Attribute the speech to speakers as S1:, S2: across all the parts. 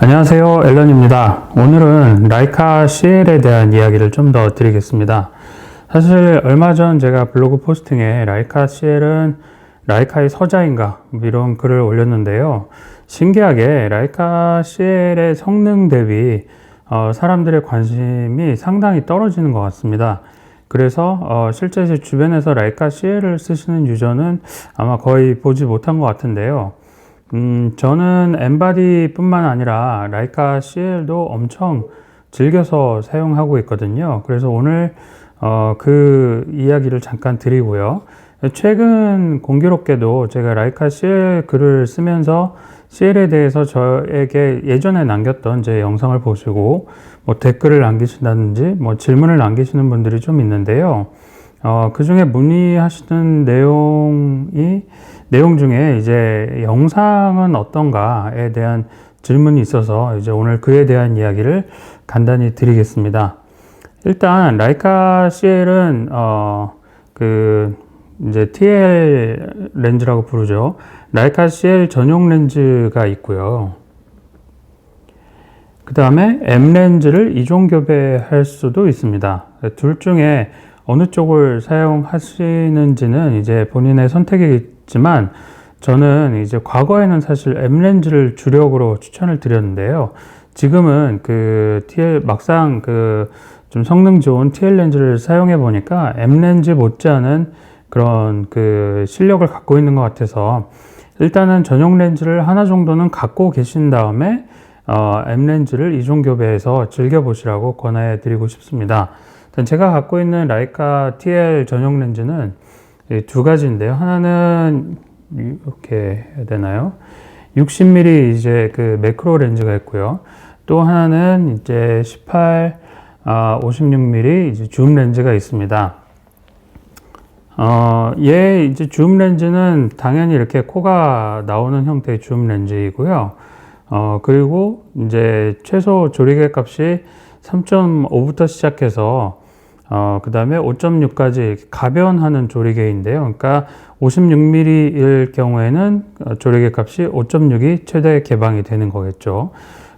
S1: 안녕하세요, 앨런입니다. 오늘은 라이카 CL에 대한 이야기를 좀 더 드리겠습니다. 사실 얼마 전 제가 블로그 포스팅에 라이카 CL은 라이카의 서자인가 이런 글을 올렸는데요. 신기하게 라이카 CL의 성능 대비 사람들의 관심이 상당히 떨어지는 것 같습니다. 그래서 실제 제 주변에서 라이카 CL을 쓰시는 유저는 아마 거의 보지 못한 것 같은데요. 저는 엠바디 뿐만 아니라 라이카 CL도 엄청 즐겨서 사용하고 있거든요. 그래서 오늘 그 이야기를 잠깐 드리고요. 최근 공교롭게도 제가 라이카 CL 글을 쓰면서 CL에 대해서 저에게 예전에 남겼던 제 영상을 보시고 뭐 댓글을 남기신다든지 뭐 질문을 남기시는 분들이 좀 있는데요. 그 중에 문의하시는 내용 중에 이제 영상은 어떤가에 대한 질문이 있어서 이제 오늘 그에 대한 이야기를 간단히 드리겠습니다. 일단 라이카 CL은 이제 TL 렌즈라고 부르죠. 라이카 CL 전용 렌즈가 있고요. 그 다음에 M 렌즈를 이종 교배할 수도 있습니다. 둘 중에 어느 쪽을 사용하시는지는 이제 본인의 선택이겠지만 저는 이제 과거에는 사실 M 렌즈를 주력으로 추천을 드렸는데요. 지금은 막상 좀 성능 좋은 TL 렌즈를 사용해 보니까 M 렌즈 못지않은 그런 실력을 갖고 있는 것 같아서 일단은 전용 렌즈를 하나 정도는 갖고 계신 다음에 M 렌즈를 이종 교배해서 즐겨보시라고 권해 드리고 싶습니다. 제가 갖고 있는 라이카 TL 전용 렌즈는 두 가지인데요. 하나는 이렇게 해야 되나요? 60mm 이제 매크로 렌즈가 있고요. 또 하나는 이제 56mm 이제 줌 렌즈가 있습니다. 얘 이제 줌 렌즈는 당연히 이렇게 코가 나오는 형태의 줌 렌즈이고요. 그리고 이제 최소 조리개 값이 3.5부터 시작해서 그 다음에 5.6까지 가변하는 조리개인데요. 그러니까 56mm일 경우에는 조리개 값이 5.6이 최대 개방이 되는 거겠죠.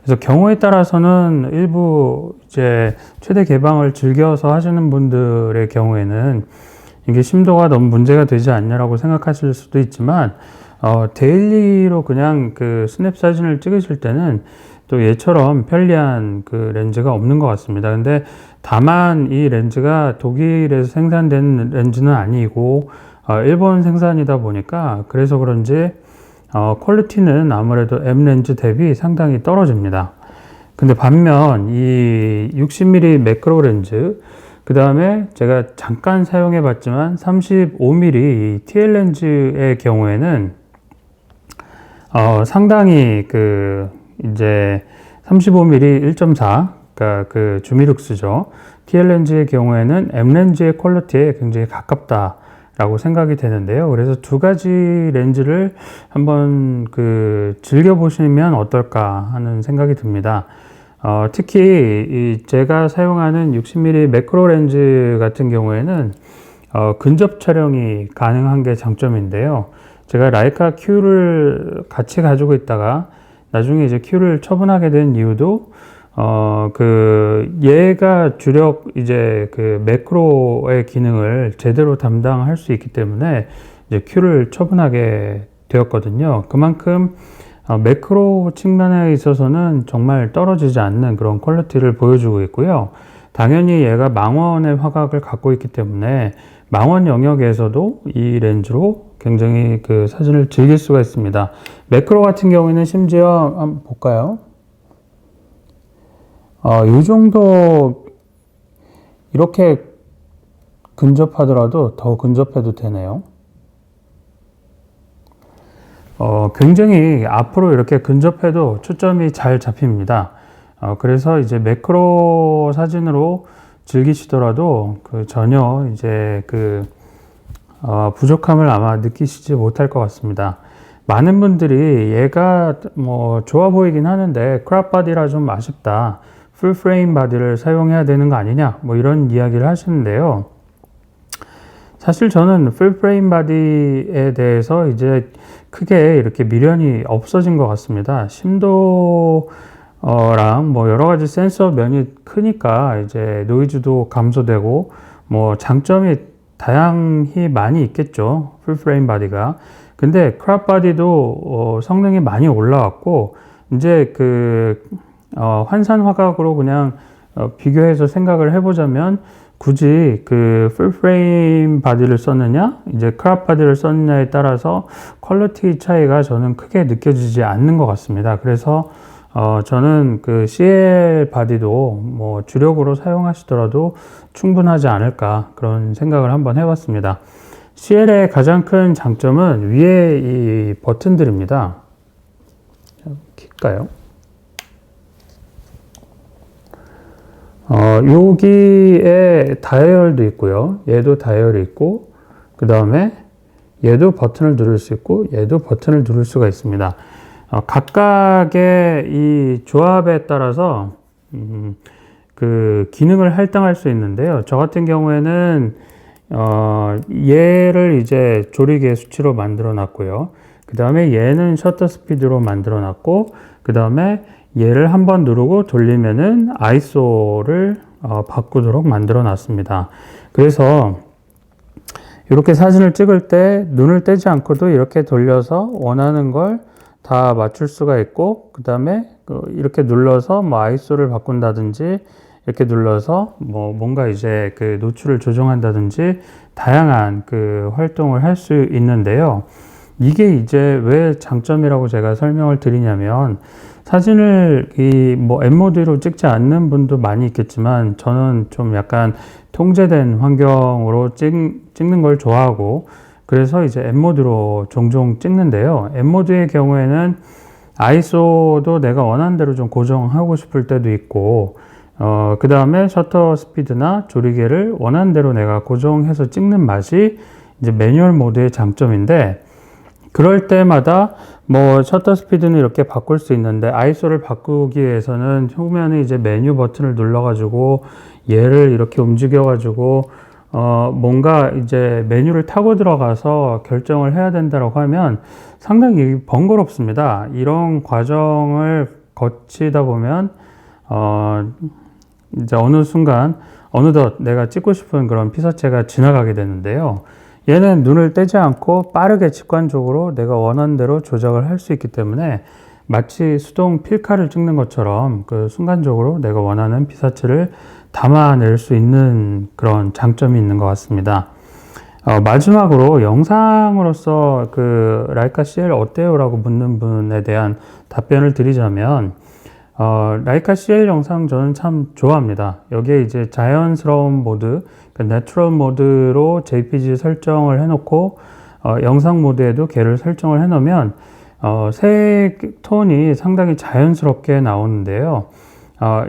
S1: 그래서 경우에 따라서는 일부 이제 최대 개방을 즐겨서 하시는 분들의 경우에는 이게 심도가 너무 문제가 되지 않냐라고 생각하실 수도 있지만 데일리로 그냥 스냅 사진을 찍으실 때는 또 얘처럼 편리한 렌즈가 없는 것 같습니다. 근데 다만 이 렌즈가 독일에서 생산된 렌즈는 아니고 일본 생산이다 보니까 그래서 그런지 퀄리티는 아무래도 M 렌즈 대비 상당히 떨어집니다. 근데 반면 이 60mm 매크로 렌즈 그 다음에 제가 잠깐 사용해 봤지만 35mm TL 렌즈의 경우에는 상당히 이제 35mm 1.4 그러니까 주미룩스죠. TL 렌즈의 경우에는 M 렌즈의 퀄리티에 굉장히 가깝다라고 생각이 되는데요. 그래서 두 가지 렌즈를 한번 즐겨 보시면 어떨까 하는 생각이 듭니다. 특히 제가 사용하는 60mm 매크로 렌즈 같은 경우에는 근접 촬영이 가능한 게 장점인데요. 제가 라이카 Q를 같이 가지고 있다가 나중에 이제 Q를 처분하게 된 이유도 얘가 주력 이제 매크로의 기능을 제대로 담당할 수 있기 때문에 이제 Q를 처분하게 되었거든요. 그만큼 매크로 측면에 있어서는 정말 떨어지지 않는 그런 퀄리티를 보여주고 있고요. 당연히 얘가 망원의 화각을 갖고 있기 때문에 망원 영역에서도 이 렌즈로 굉장히 사진을 즐길 수가 있습니다. 매크로 같은 경우에는 심지어 한번 볼까요? 이 정도 이렇게 근접하더라도 더 근접해도 되네요. 굉장히 앞으로 이렇게 근접해도 초점이 잘 잡힙니다. 그래서 이제 매크로 사진으로 즐기시더라도 전혀 이제 부족함을 아마 느끼시지 못할 것 같습니다. 많은 분들이 얘가 뭐 좋아 보이긴 하는데 크롭 바디라 좀 아쉽다. 풀 프레임 바디를 사용해야 되는 거 아니냐? 뭐 이런 이야기를 하시는데요. 사실 저는 풀 프레임 바디에 대해서 이제 크게 이렇게 미련이 없어진 것 같습니다. 심도 랑 뭐 여러 가지 센서 면이 크니까 이제 노이즈도 감소되고 뭐 장점이 다양히 많이 있겠죠. 풀프레임 바디가. 근데 크롭 바디도 성능이 많이 올라왔고 이제 환산 화각으로 그냥 비교해서 생각을 해보자면 굳이 풀프레임 바디를 썼느냐 이제 크롭 바디를 썼느냐에 따라서 퀄리티 차이가 저는 크게 느껴지지 않는 것 같습니다. 그래서 저는 CL 바디도 뭐 주력으로 사용하시더라도 충분하지 않을까 그런 생각을 한번 해봤습니다. CL의 가장 큰 장점은 위에 이 버튼들입니다. 킬까요? 여기에 다이얼도 있고요. 얘도 다이얼이 있고, 그 다음에 얘도 버튼을 누를 수 있고, 얘도 버튼을 누를 수가 있습니다. 각각의 이 조합에 따라서 기능을 할당할 수 있는데요. 저 같은 경우에는 얘를 이제 조리개 수치로 만들어 놨고요. 그 다음에 얘는 셔터 스피드로 만들어 놨고, 그 다음에 얘를 한번 누르고 돌리면은 ISO를 바꾸도록 만들어 놨습니다. 그래서 이렇게 사진을 찍을 때 눈을 떼지 않고도 이렇게 돌려서 원하는 걸 다 맞출 수가 있고, 그 다음에 이렇게 눌러서 뭐 ISO를 바꾼다든지 이렇게 눌러서 뭐 뭔가 이제 노출을 조정한다든지 다양한 활동을 할 수 있는데요. 이게 이제 왜 장점이라고 제가 설명을 드리냐면 사진을 뭐 M모드로 찍지 않는 분도 많이 있겠지만 저는 좀 약간 통제된 환경으로 찍는 걸 좋아하고 그래서 이제 M모드로 종종 찍는데요. M모드의 경우에는 ISO도 내가 원하는 대로 좀 고정하고 싶을 때도 있고 그 다음에 셔터 스피드나 조리개를 원하는 대로 내가 고정해서 찍는 맛이 이제 매뉴얼 모드의 장점인데 그럴 때마다 뭐 셔터 스피드는 이렇게 바꿀 수 있는데 ISO를 바꾸기 위해서는 후면에 이제 메뉴 버튼을 눌러가지고 얘를 이렇게 움직여가지고 뭔가 이제 메뉴를 타고 들어가서 결정을 해야 된다고 하면 상당히 번거롭습니다. 이런 과정을 거치다 보면 이제 어느 순간 어느덧 내가 찍고 싶은 그런 피사체가 지나가게 되는데요. 얘는 눈을 떼지 않고 빠르게 직관적으로 내가 원하는 대로 조작을 할 수 있기 때문에 마치 수동 필카를 찍는 것처럼 순간적으로 내가 원하는 피사체를 담아낼 수 있는 그런 장점이 있는 것 같습니다. 마지막으로 영상으로서 라이카 CL 어때요? 라고 묻는 분에 대한 답변을 드리자면 라이카 CL 영상 저는 참 좋아합니다. 여기에 이제 자연스러운 모드, 내추럴 모드로 JPG 설정을 해놓고 영상 모드에도 걔를 설정을 해놓으면 색 톤이 상당히 자연스럽게 나오는데요.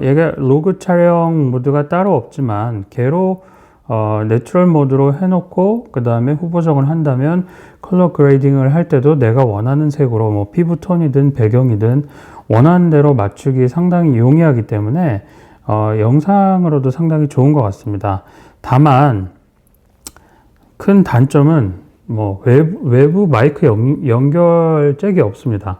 S1: 얘가 로그 촬영 모드가 따로 없지만 걔로 내추럴 모드로 해놓고 그 다음에 후보정을 한다면 컬러 그레이딩을 할 때도 내가 원하는 색으로 뭐 피부톤이든 배경이든 원하는 대로 맞추기 상당히 용이하기 때문에 영상으로도 상당히 좋은 것 같습니다. 다만 큰 단점은 뭐 외부 마이크 연결잭이 없습니다.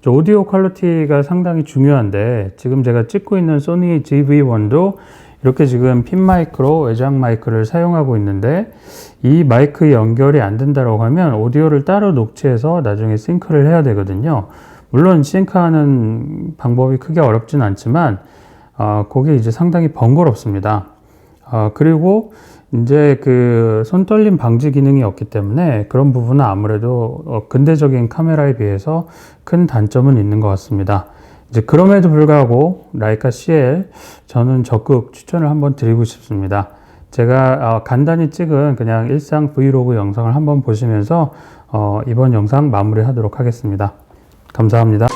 S1: 오디오 퀄리티가 상당히 중요한데 지금 제가 찍고 있는 소니 GV1도 이렇게 지금 핀 마이크로 외장 마이크를 사용하고 있는데 이 마이크 연결이 안 된다고 하면 오디오를 따로 녹취해서 나중에 싱크를 해야 되거든요. 물론 싱크하는 방법이 크게 어렵진 않지만 그게 이제 상당히 번거롭습니다. 그리고 이제 손떨림 방지 기능이 없기 때문에 그런 부분은 아무래도 근대적인 카메라에 비해서 큰 단점은 있는 것 같습니다. 이제 그럼에도 불구하고 라이카 CL 저는 적극 추천을 한번 드리고 싶습니다. 제가 간단히 찍은 그냥 일상 브이로그 영상을 한번 보시면서 이번 영상 마무리하도록 하겠습니다. 감사합니다.